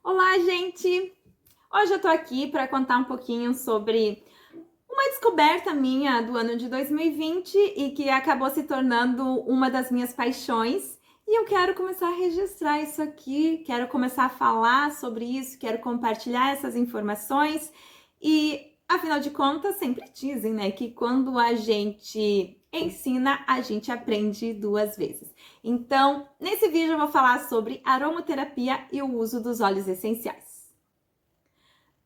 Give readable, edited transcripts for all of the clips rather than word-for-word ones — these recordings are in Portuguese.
Olá, gente! Hoje eu tô aqui para contar um pouquinho sobre uma descoberta minha do ano de 2020 e que acabou se tornando uma das minhas paixões. E eu quero começar a registrar isso aqui, quero começar a falar sobre isso, quero compartilhar essas informações. E, afinal de contas, sempre dizem, né, que quando a gente ensina, a gente aprende duas vezes. Então, nesse vídeo eu vou falar sobre aromaterapia e o uso dos óleos essenciais.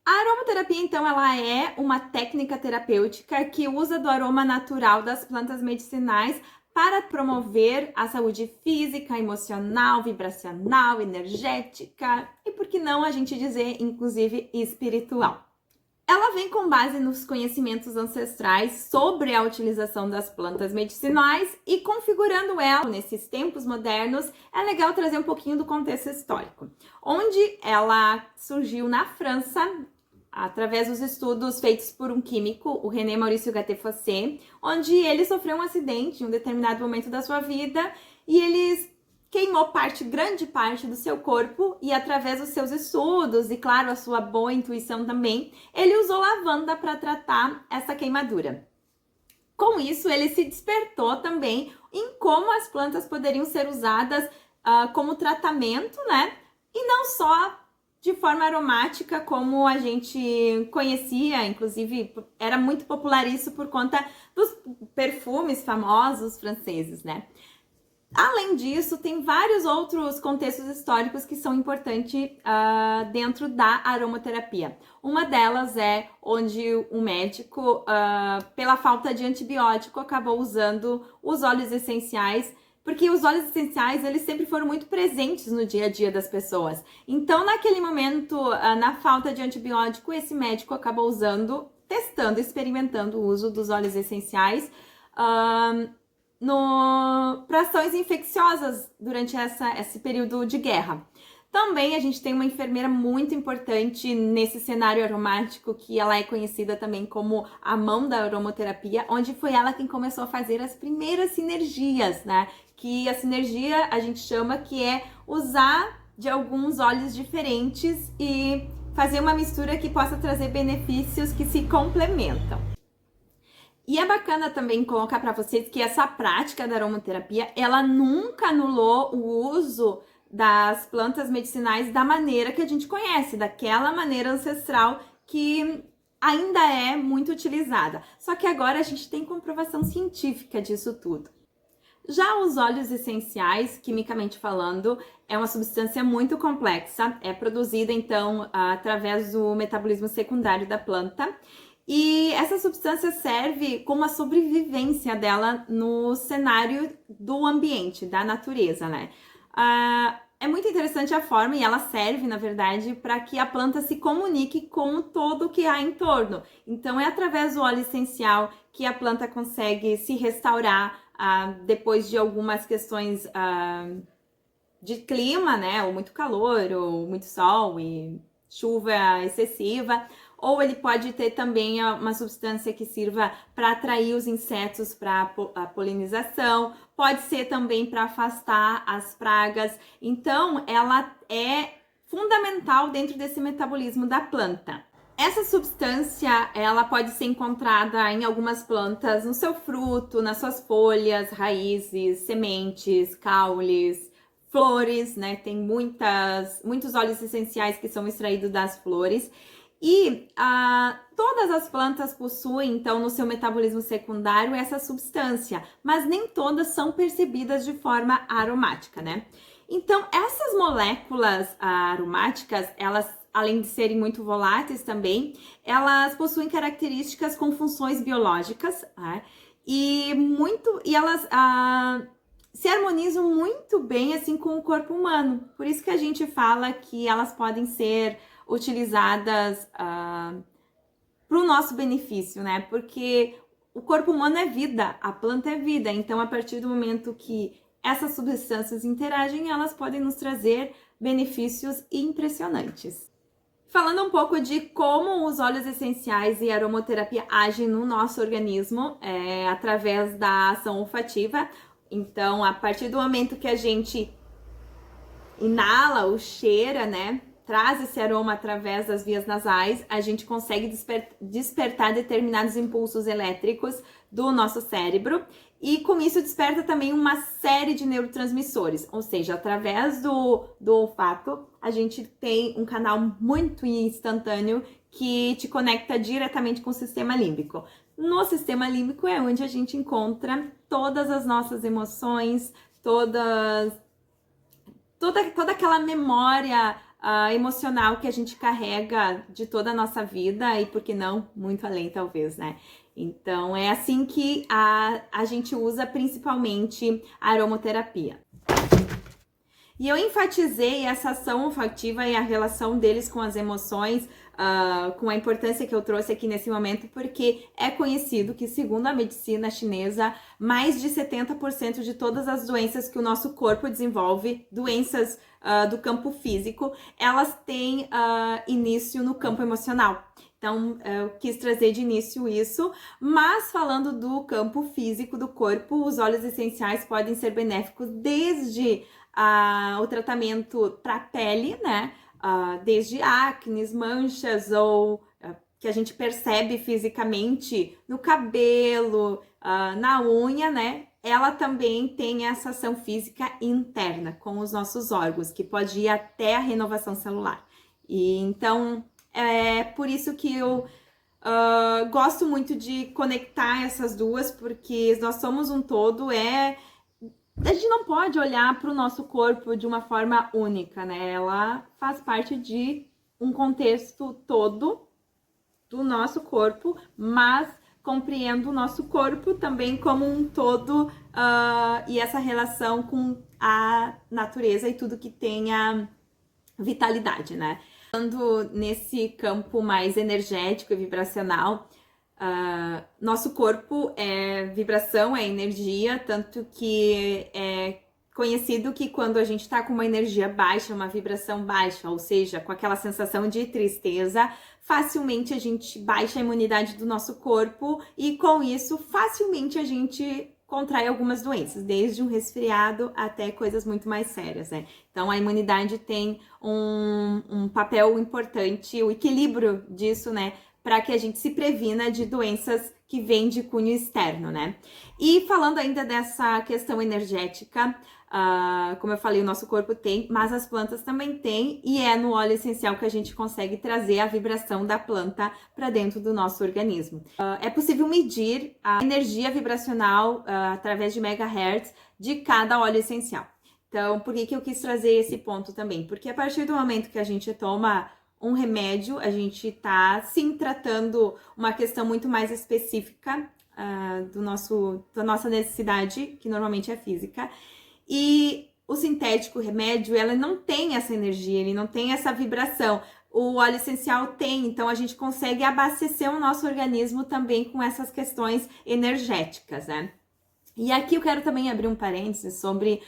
A aromaterapia, então, ela é uma técnica terapêutica que usa do aroma natural das plantas medicinais para promover a saúde física, emocional, vibracional, energética e, por que não a gente dizer, inclusive, espiritual. Ela vem com base nos conhecimentos ancestrais sobre a utilização das plantas medicinais e configurando ela nesses tempos modernos, é legal trazer um pouquinho do contexto histórico, onde ela surgiu na França, através dos estudos feitos por um químico, o René Maurice Gattefossé, onde ele sofreu um acidente em um determinado momento da sua vida e ele queimou grande parte do seu corpo e através dos seus estudos e, claro, a sua boa intuição também, ele usou lavanda para tratar essa queimadura. Com isso, ele se despertou também em como as plantas poderiam ser usadas como tratamento, né? E não só de forma aromática, como a gente conhecia, inclusive era muito popular isso por conta dos perfumes famosos franceses, né? Além disso, tem vários outros contextos históricos que são importantes dentro da aromaterapia. Uma delas é onde o médico, pela falta de antibiótico, acabou usando os óleos essenciais, porque os óleos essenciais, eles sempre foram muito presentes no dia a dia das pessoas. Então, naquele momento, na falta de antibiótico, esse médico acabou usando, testando, experimentando o uso dos óleos essenciais para ações infecciosas durante esse período de guerra. Também a gente tem uma enfermeira muito importante nesse cenário aromático, que ela é conhecida também como a mão da aromaterapia, onde foi ela quem começou a fazer as primeiras sinergias, né? Que a sinergia a gente chama que é usar de alguns óleos diferentes e fazer uma mistura que possa trazer benefícios que se complementam. E é bacana também colocar para vocês que essa prática da aromaterapia, ela nunca anulou o uso das plantas medicinais da maneira que a gente conhece, daquela maneira ancestral que ainda é muito utilizada. Só que agora a gente tem comprovação científica disso tudo. Já os óleos essenciais, quimicamente falando, é uma substância muito complexa, é produzida então através do metabolismo secundário da planta. E essa substância serve como a sobrevivência dela no cenário do ambiente, da natureza, né? É muito interessante a forma e ela serve, na verdade, para que a planta se comunique com todo o que há em torno. Então, é através do óleo essencial que a planta consegue se restaurar depois de algumas questões de clima, né? Ou muito calor, ou muito sol e chuva excessiva. Ou ele pode ter também uma substância que sirva para atrair os insetos para a polinização, pode ser também para afastar as pragas. Então, ela é fundamental dentro desse metabolismo da planta. Essa substância, ela pode ser encontrada em algumas plantas, no seu fruto, nas suas folhas, raízes, sementes, caules, flores, né? Tem muitos óleos essenciais que são extraídos das flores. E todas as plantas possuem, então, no seu metabolismo secundário essa substância, mas nem todas são percebidas de forma aromática, né? Então, essas moléculas aromáticas, elas, além de serem muito voláteis também, elas possuem características com funções biológicas, né? E elas se harmonizam muito bem assim com o corpo humano. Por isso que a gente fala que elas podem ser utilizadas para o nosso benefício, né? Porque o corpo humano é vida, a planta é vida. Então, a partir do momento que essas substâncias interagem, elas podem nos trazer benefícios impressionantes. Falando um pouco de como os óleos essenciais e a aromaterapia agem no nosso organismo, através da ação olfativa. Então, a partir do momento que a gente inala ou cheira, né? traz esse aroma através das vias nasais, a gente consegue despertar determinados impulsos elétricos do nosso cérebro e com isso desperta também uma série de neurotransmissores, ou seja, através do olfato a gente tem um canal muito instantâneo que te conecta diretamente com o sistema límbico. No sistema límbico é onde a gente encontra todas as nossas emoções, toda aquela memória emocional que a gente carrega de toda a nossa vida e, por que não, muito além talvez, né? Então, é assim que a gente usa principalmente a aromaterapia. E eu enfatizei essa ação olfativa e a relação deles com as emoções, com a importância que eu trouxe aqui nesse momento, porque é conhecido que, segundo a medicina chinesa, mais de 70% de todas as doenças que o nosso corpo desenvolve, doenças do campo físico, elas têm início no campo emocional. Então, eu quis trazer de início isso, mas falando do campo físico do corpo, os óleos essenciais podem ser benéficos desde o tratamento para a pele, né? Desde acnes, manchas ou que a gente percebe fisicamente no cabelo, na unha, né? Ela também tem essa ação física interna com os nossos órgãos, que pode ir até a renovação celular. E então é por isso que eu gosto muito de conectar essas duas, porque nós somos um todo, a gente não pode olhar para o nosso corpo de uma forma única, né? Ela faz parte de um contexto todo do nosso corpo, mas compreendo o nosso corpo também como um todo e essa relação com a natureza e tudo que tenha vitalidade, né? Falando nesse campo mais energético e vibracional, nosso corpo é vibração, é energia, tanto que é conhecido que quando a gente tá com uma energia baixa, uma vibração baixa, ou seja, com aquela sensação de tristeza, facilmente a gente baixa a imunidade do nosso corpo e com isso facilmente a gente contrai algumas doenças, desde um resfriado até coisas muito mais sérias, né? Então a imunidade tem um papel importante, o equilíbrio disso, né? Para que a gente se previna de doenças que vêm de cunho externo, né? E falando ainda dessa questão energética, como eu falei, o nosso corpo tem, mas as plantas também têm, e é no óleo essencial que a gente consegue trazer a vibração da planta para dentro do nosso organismo. É possível medir a energia vibracional através de megahertz de cada óleo essencial. Então, por que eu quis trazer esse ponto também? Porque a partir do momento que a gente toma um remédio, a gente tá sim tratando uma questão muito mais específica da nossa necessidade, que normalmente é física, e o sintético, o remédio, ela não tem essa energia, ele não tem essa vibração. O óleo essencial tem, então a gente consegue abastecer o nosso organismo também com essas questões energéticas, né? E aqui eu quero também abrir um parênteses sobre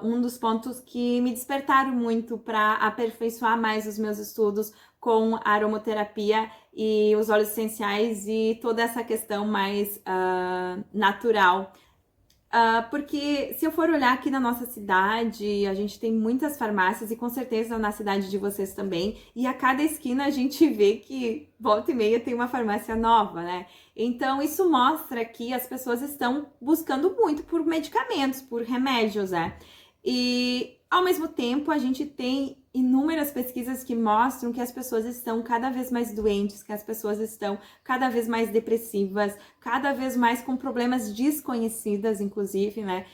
um dos pontos que me despertaram muito para aperfeiçoar mais os meus estudos com a aromaterapia e os óleos essenciais e toda essa questão mais natural. Porque se eu for olhar aqui na nossa cidade, a gente tem muitas farmácias e com certeza na cidade de vocês também, e a cada esquina a gente vê que volta e meia tem uma farmácia nova, né? Então isso mostra que as pessoas estão buscando muito por medicamentos, por remédios, né? E ao mesmo tempo a gente tem inúmeras pesquisas que mostram que as pessoas estão cada vez mais doentes, que as pessoas estão cada vez mais depressivas, cada vez mais com problemas desconhecidas, inclusive, né?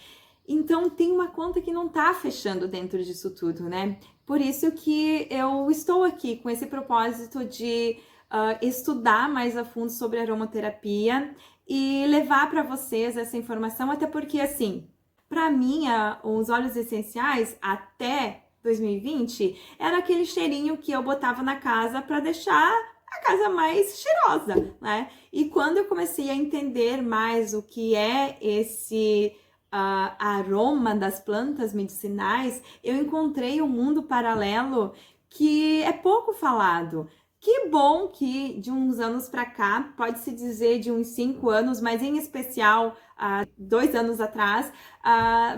Então tem uma conta que não tá fechando dentro disso tudo, né? Por isso que eu estou aqui com esse propósito de estudar mais a fundo sobre aromaterapia e levar para vocês essa informação, até porque, assim, para mim, os óleos essenciais, até 2020, era aquele cheirinho que eu botava na casa para deixar a casa mais cheirosa, né? E quando eu comecei a entender mais o que é esse aroma das plantas medicinais, eu encontrei um mundo paralelo que é pouco falado. Que bom que de uns anos para cá, pode-se dizer de uns 5 anos, mas em especial há 2 anos atrás,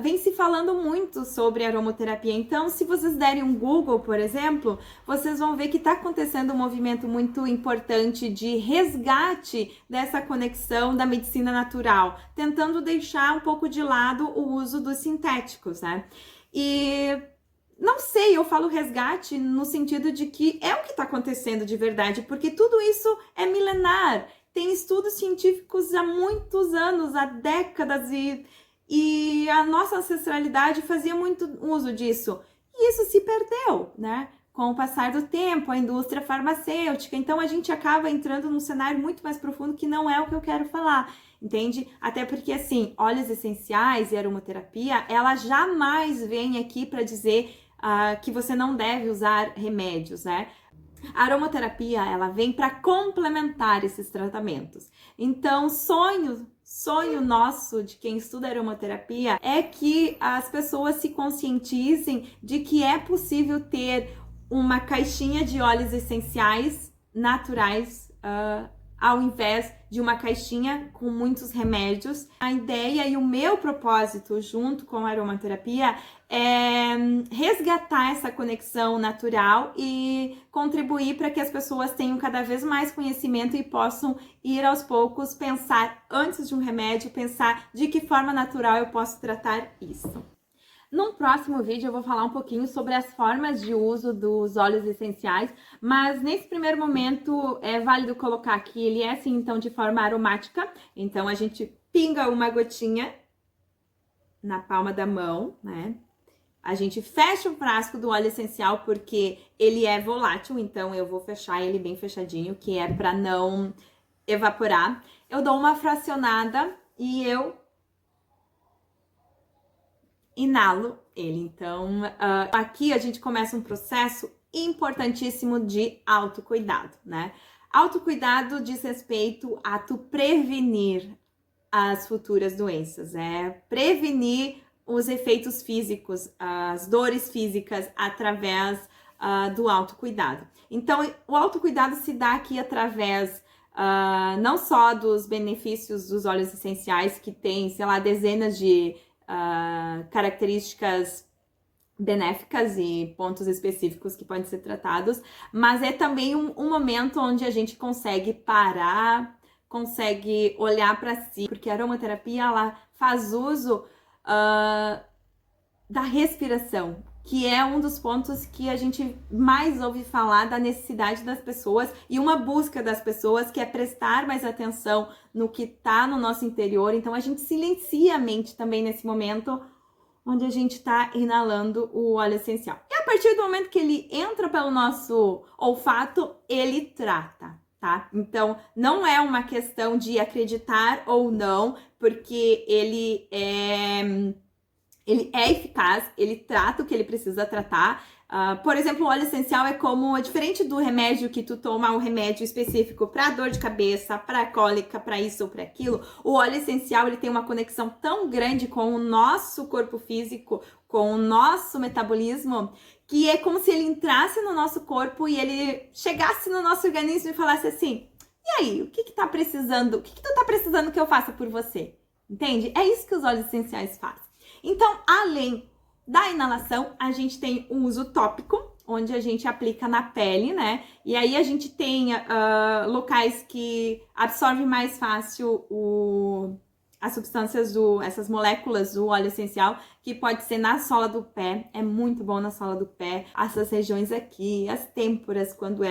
vem se falando muito sobre aromaterapia. Então, se vocês derem um Google, por exemplo, vocês vão ver que está acontecendo um movimento muito importante de resgate dessa conexão da medicina natural, tentando deixar um pouco de lado o uso dos sintéticos, né? E não sei, eu falo resgate no sentido de que é o que está acontecendo de verdade, porque tudo isso é milenar. Tem estudos científicos há muitos anos, há décadas, e a nossa ancestralidade fazia muito uso disso. E isso se perdeu, né? Com o passar do tempo, a indústria farmacêutica. Então, a gente acaba entrando num cenário muito mais profundo que não é o que eu quero falar, entende? Até porque, assim, óleos essenciais e aromaterapia, ela jamais vem aqui para dizer que você não deve usar remédios, né? A aromaterapia, ela vem para complementar esses tratamentos. Então, sonho nosso de quem estuda aromaterapia é que as pessoas se conscientizem de que é possível ter uma caixinha de óleos essenciais naturais, ao invés de uma caixinha com muitos remédios. A ideia e o meu propósito junto com a aromaterapia é resgatar essa conexão natural e contribuir para que as pessoas tenham cada vez mais conhecimento e possam ir aos poucos pensar antes de um remédio, pensar de que forma natural eu posso tratar isso. Num próximo vídeo eu vou falar um pouquinho sobre as formas de uso dos óleos essenciais, mas nesse primeiro momento é válido colocar que ele é assim, então, de forma aromática. Então a gente pinga uma gotinha na palma da mão, né? A gente fecha o frasco do óleo essencial porque ele é volátil, então eu vou fechar ele bem fechadinho, que é para não evaporar. Eu dou uma fracionada e eu inalo ele. Então, aqui a gente começa um processo importantíssimo de autocuidado, né? Autocuidado diz respeito a tu prevenir as futuras doenças, prevenir os efeitos físicos, as dores físicas através do autocuidado. Então, o autocuidado se dá aqui através não só dos benefícios dos óleos essenciais, que tem, sei lá, dezenas de características benéficas e pontos específicos que podem ser tratados, mas é também um momento onde a gente consegue parar, consegue olhar para si, porque a aromaterapia ela faz uso da respiração, que é um dos pontos que a gente mais ouve falar da necessidade das pessoas e uma busca das pessoas que é prestar mais atenção no que está no nosso interior. Então a gente silencia a mente também nesse momento onde a gente está inalando o óleo essencial. E a partir do momento que ele entra pelo nosso olfato, ele trata, tá? Então não é uma questão de acreditar ou não, porque ele é eficaz, ele trata o que ele precisa tratar. Por exemplo, o óleo essencial é diferente do remédio que tu toma, um remédio específico para dor de cabeça, para cólica, para isso ou para aquilo. O óleo essencial, ele tem uma conexão tão grande com o nosso corpo físico, com o nosso metabolismo, que é como se ele entrasse no nosso corpo e ele chegasse no nosso organismo e falasse assim: e aí, o que tá precisando? O que tu tá precisando que eu faça por você? Entende? É isso que os óleos essenciais fazem. Então, além da inalação, a gente tem o uso tópico, onde a gente aplica na pele, né? E aí a gente tem locais que absorvem mais fácil as substâncias, essas moléculas do óleo essencial, que pode ser na sola do pé, é muito bom na sola do pé, essas regiões aqui, as têmporas, quando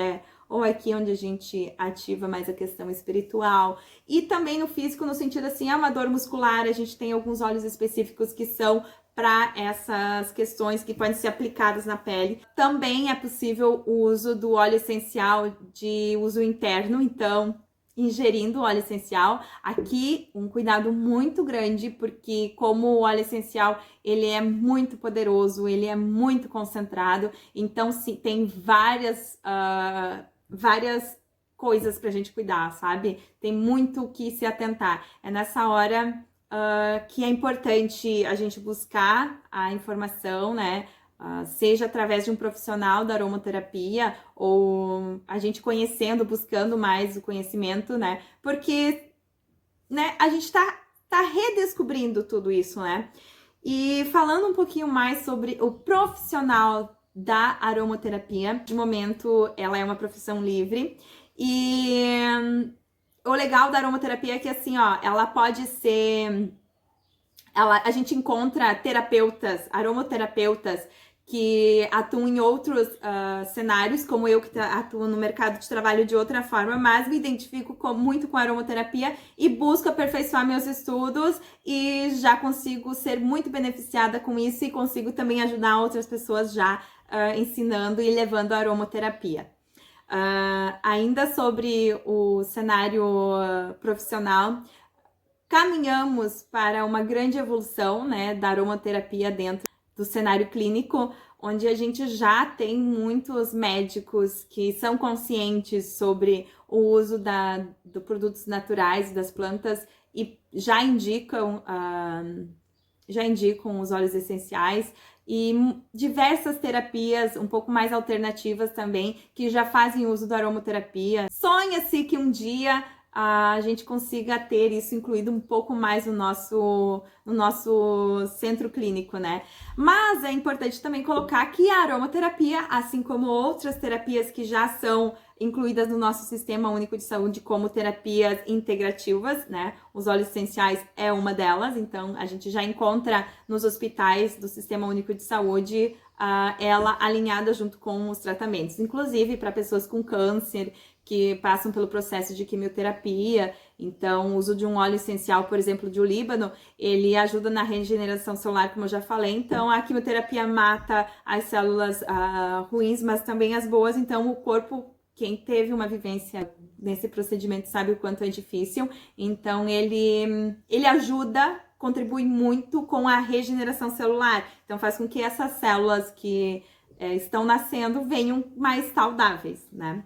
ou aqui onde a gente ativa mais a questão espiritual, e também no físico, no sentido assim, uma dor muscular, a gente tem alguns óleos específicos que são para essas questões que podem ser aplicadas na pele. Também é possível o uso do óleo essencial de uso interno, então ingerindo óleo essencial. Aqui um cuidado muito grande, porque como o óleo essencial ele é muito poderoso, ele é muito concentrado, então sim, tem várias coisas pra gente cuidar, sabe? Tem muito que se atentar. É nessa hora que é importante a gente buscar a informação, né? Seja através de um profissional da aromaterapia ou a gente conhecendo, buscando mais o conhecimento, né? Porque, né, a gente tá tá redescobrindo tudo isso, né? E falando um pouquinho mais sobre o profissional da aromaterapia, de momento ela é uma profissão livre e o legal da aromaterapia é que assim, ó, ela pode ser, a gente encontra terapeutas, aromaterapeutas que atuam em outros cenários, como eu que atuo no mercado de trabalho de outra forma, mas me identifico muito com a aromaterapia e busco aperfeiçoar meus estudos e já consigo ser muito beneficiada com isso e consigo também ajudar outras pessoas já ensinando e levando a aromaterapia. Ainda sobre o cenário profissional, caminhamos para uma grande evolução, né, da aromaterapia dentro do cenário clínico, onde a gente já tem muitos médicos que são conscientes sobre o uso de produtos naturais, das plantas, e já indicam os óleos essenciais e diversas terapias um pouco mais alternativas também, que já fazem uso da aromaterapia. Sonha-se que um dia a gente consiga ter isso incluído um pouco mais no nosso centro clínico, né? Mas é importante também colocar que a aromaterapia, assim como outras terapias que já são incluídas no nosso Sistema Único de Saúde como terapias integrativas, né? Os óleos essenciais é uma delas, então a gente já encontra nos hospitais do Sistema Único de Saúde ela alinhada junto com os tratamentos, inclusive para pessoas com câncer, que passam pelo processo de quimioterapia. Então, o uso de um óleo essencial, por exemplo, de olíbano, ele ajuda na regeneração celular, como eu já falei. Então, a quimioterapia mata as células ruins, mas também as boas. Então, o corpo, quem teve uma vivência nesse procedimento sabe o quanto é difícil. Então, ele ajuda, contribui muito com a regeneração celular. Então, faz com que essas células que estão nascendo venham mais saudáveis, né?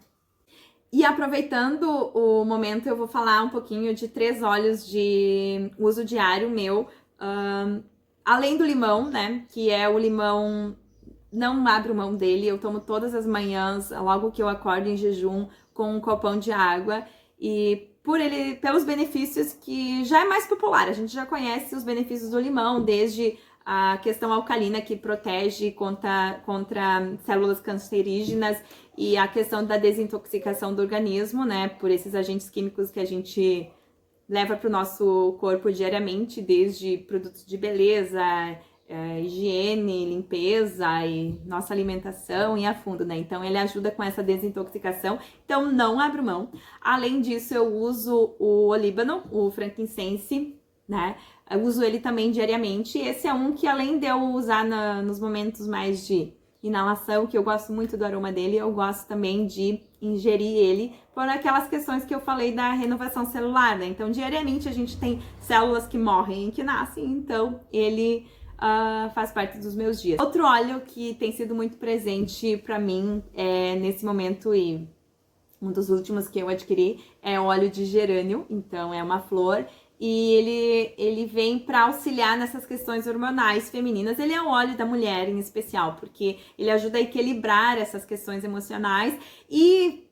E aproveitando o momento, eu vou falar um pouquinho de 3 óleos de uso diário meu. Além do limão, né? Que é o limão, não abro mão dele. Eu tomo todas as manhãs, logo que eu acordo em jejum, com um copão de água. E pelos benefícios que já é mais popular. A gente já conhece os benefícios do limão, desde a questão alcalina, que protege contra células cancerígenas, e a questão da desintoxicação do organismo, né, por esses agentes químicos que a gente leva para o nosso corpo diariamente, desde produtos de beleza, higiene, limpeza e nossa alimentação e a fundo, né? Então ele ajuda com essa desintoxicação, então não abro mão. Além disso, eu uso o olíbano, o frankincense, né? Eu uso ele também diariamente. Esse é um que, além de eu usar nos momentos mais de inalação, que eu gosto muito do aroma dele, eu gosto também de ingerir ele por aquelas questões que eu falei da renovação celular, né? Então, diariamente a gente tem células que morrem e que nascem, então ele faz parte dos meus dias. Outro óleo que tem sido muito presente para mim nesse momento, e um dos últimos que eu adquiri, é o óleo de gerânio. Então é uma flor e ele vem para auxiliar nessas questões hormonais femininas. Ele é o óleo da mulher em especial, porque ele ajuda a equilibrar essas questões emocionais e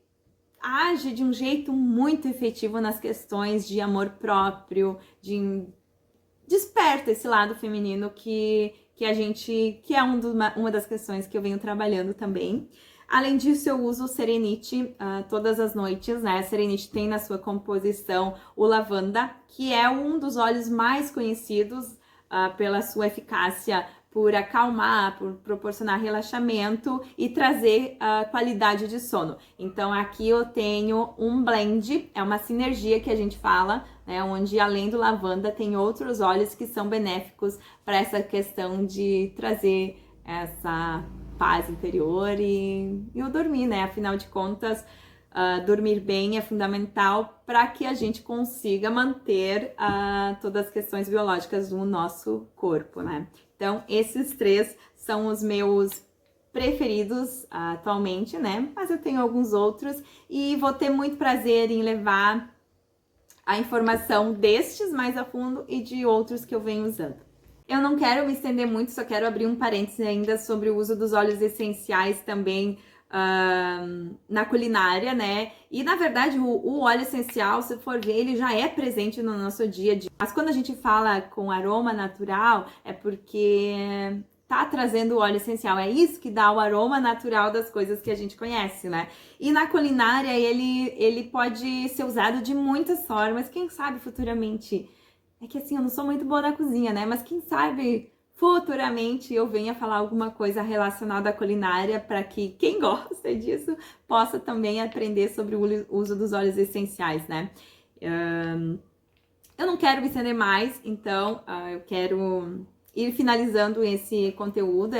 age de um jeito muito efetivo nas questões de amor próprio, desperta esse lado feminino que é uma das questões que eu venho trabalhando também. Além disso, eu uso o Serenite todas as noites, né? Serenite tem na sua composição o lavanda, que é um dos óleos mais conhecidos pela sua eficácia, por acalmar, por proporcionar relaxamento e trazer qualidade de sono. Então, aqui eu tenho um blend, é uma sinergia que a gente fala, né? Onde além do lavanda tem outros óleos que são benéficos para essa questão de trazer essa paz interior e o dormir, né? Afinal de contas, dormir bem é fundamental para que a gente consiga manter todas as questões biológicas do nosso corpo, né? Então, esses 3 são os meus preferidos atualmente, né? Mas eu tenho alguns outros e vou ter muito prazer em levar a informação destes mais a fundo e de outros que eu venho usando. Eu não quero me estender muito, só quero abrir um parêntese ainda sobre o uso dos óleos essenciais também na culinária, né? E na verdade o óleo essencial, se for ver, ele já é presente no nosso dia a dia. Mas quando a gente fala com aroma natural, é porque tá trazendo o óleo essencial. É isso que dá o aroma natural das coisas que a gente conhece, né? E na culinária ele pode ser usado de muitas formas. Quem sabe futuramente. É que assim, eu não sou muito boa na cozinha, né? Mas quem sabe futuramente eu venha falar alguma coisa relacionada à culinária para que quem gosta disso possa também aprender sobre o uso dos óleos essenciais, né? Eu não quero me estender mais, então eu quero ir finalizando esse conteúdo,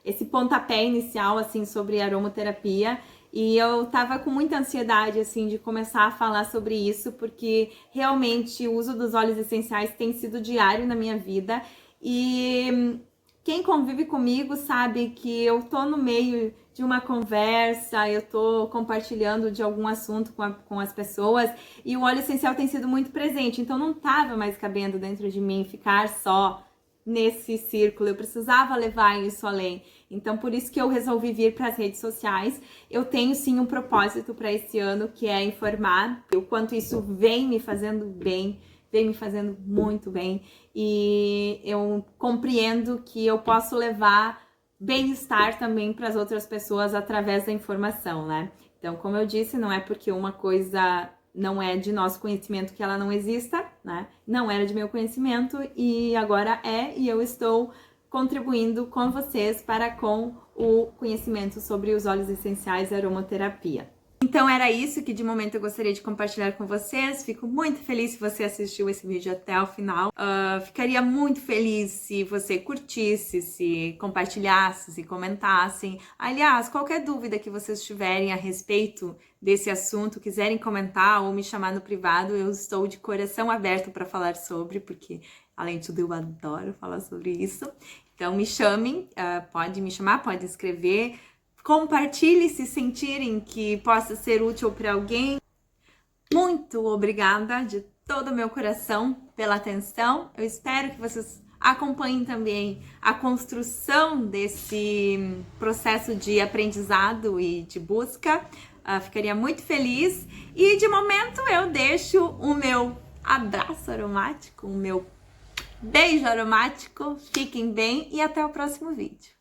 esse pontapé inicial assim sobre aromaterapia. E eu tava com muita ansiedade, assim, de começar a falar sobre isso, porque realmente o uso dos óleos essenciais tem sido diário na minha vida. E quem convive comigo sabe que eu tô no meio de uma conversa, eu tô compartilhando de algum assunto com as pessoas, e o óleo essencial tem sido muito presente, então não tava mais cabendo dentro de mim ficar só nesse círculo, eu precisava levar isso além. Então, por isso que eu resolvi vir para as redes sociais. Eu tenho sim um propósito para esse ano, que é informar o quanto isso vem me fazendo bem, vem me fazendo muito bem. E eu compreendo que eu posso levar bem-estar também para as outras pessoas através da informação, né? Então, como eu disse, não é porque uma coisa não é de nosso conhecimento que ela não exista, né? Não era de meu conhecimento e agora é, e eu estou contribuindo com vocês para com o conhecimento sobre os óleos essenciais e aromaterapia. Então era isso que de momento eu gostaria de compartilhar com vocês. Fico muito feliz se você assistiu esse vídeo até o final. Ficaria muito feliz se você curtisse, se compartilhasse, se comentassem. Aliás, qualquer dúvida que vocês tiverem a respeito desse assunto, quiserem comentar ou me chamar no privado, eu estou de coração aberto para falar sobre, porque além de tudo eu adoro falar sobre isso. Então me chamem, pode me chamar, pode escrever. Compartilhe se sentirem que possa ser útil para alguém. Muito obrigada de todo o meu coração pela atenção. Eu espero que vocês acompanhem também a construção desse processo de aprendizado e de busca. Ficaria muito feliz. E de momento eu deixo o meu abraço aromático, o meu beijo aromático. Fiquem bem e até o próximo vídeo.